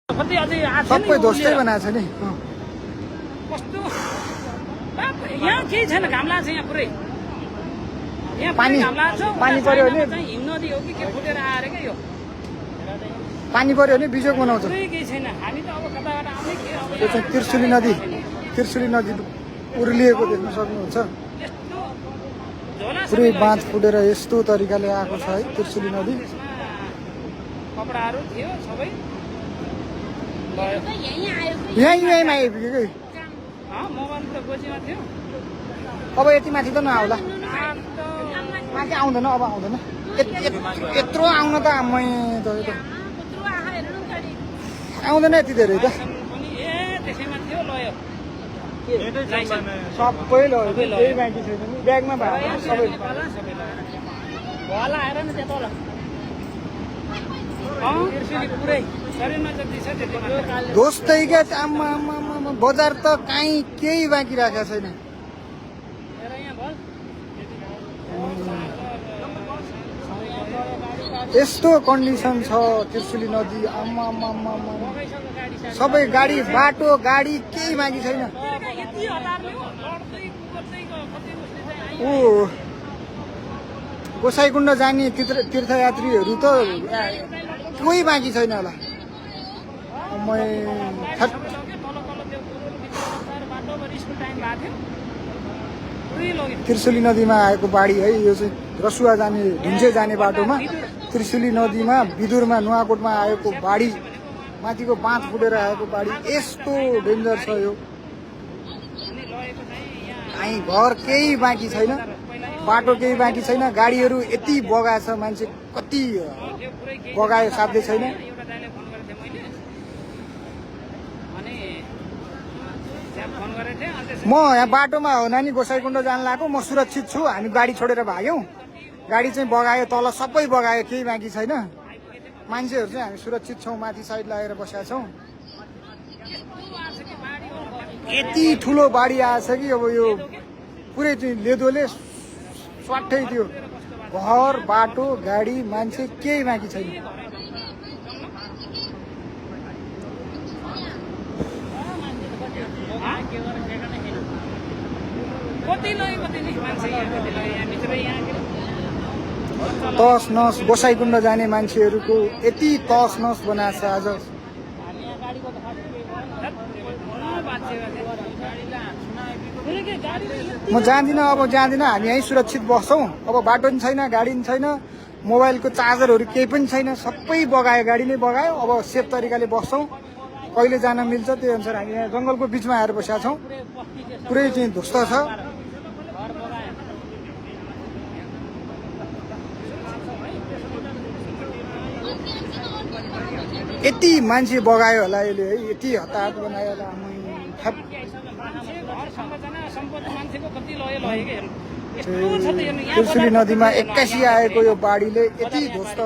सबै ध्वस्तै बनाएको छ नि। कस्तो यहाँ केही छैन, घाम लाग्छ यहाँ पुरै। यहाँ पानी घाम लाग्छ, पानी पर्यो भने हिम नदी हो कि के फुटेर आएर क्या यो पानी पर्यो भने बिजोग बनाउँछ। पुरै केही छैन। हामी त अब कताबाट आउने के अब त्यो चाहिँ त्रिशुली नदी उर्लिएको देख्न सक्नुहुन्छ। यस्तो झोला पुरै बाँध फुटेर यस्तो तरिकाले आएको छ है त्रिशुली नदी। कपडाहरू थियो सबै यहीँमा आइपुग्यो कि मोबाइल त गोजीमा थियो। अब यति माथि त नआउला, माथि आउँदैन, अब आउँदैन। यत्रो आउन त आउँदैन यति धेरै त। ए त्यसैमा थियो लयो सबै लयो, केही बाँकी छैन नि। ब्यागमा भयो सबै। भला आएर नि त्यहाँ तल पुरै शरीरमा जति छ त्यति ध्वस्तै क्या। आम्मा बजार त काहीँ केही बाँकी राखेको छैन। यस्तो कन्डिसन छ त्रिशुली नदी। आम्मा सबै गाडी बाटो गाडी केही बाँकी छैन। ऊ गोसाइकुण्ड जाने तीर्थयात्रीहरू त कोही बाँकी छैन होला। त्रिशुली नदीमा आएको बाढी है यो चाहिँ रसुवा जाने ढुन्जे जाने बाटोमा त्रिशुली नदीमा विदुरमा नुवाकोटमा आएको बाढी, माथिको बाँध फुटेर आएको बाढी यस्तो डेन्जर छ यो। कहीँ घर केही बाँकी छैन, बाटो केही बाँकी छैन। गाडीहरू यति बगाएछ, मान्छे कति बगायो साध्य छैन। म यहाँ बाटोमा हो नानी, गोसाइकुण्ड जान लागेको। म सुरक्षित छु। हामी गाडी छोडेर भाग्यौँ। गाडी चाहिँ बगायो, तल सबै बगायो, केही बाँकी छैन। मान्छेहरू चाहिँ हामी सुरक्षित छौँ, माथि साइड लगाएर बसेका छौँ। यति ठुलो बाढी आएछ कि अब यो पुरै चाहिँ लेदोले स्वाट्टै थियो। घर बाटो गाडी मान्छे केही बाँकी छैन। तस नस गोसाइकुण्ड जाने मान्छेहरूको यति तस नस बनाएको छ आज। म जाँदिनँ, अब जाँदिनँ। हामी यहीँ सुरक्षित बस्छौँ। अब बाटो पनि छैन, गाडी पनि छैन, मोबाइलको चार्जरहरू केही पनि छैन। सबै बगायो, गाडी नै बगायो। अब सेफ तरिकाले बस्छौँ। कहिले जान मिल्छ त्यही अनुसार हामी यहाँ जङ्गलको बिचमा आएर बसेका छौँ। पुरै चाहिँ ध्वस्त छ। यति मान्छे बगायो होला यसले है, यति हताहत बनायो होला। त्रिशुली नदीमा 81 आएको यो बाढीले यति ध्वस्त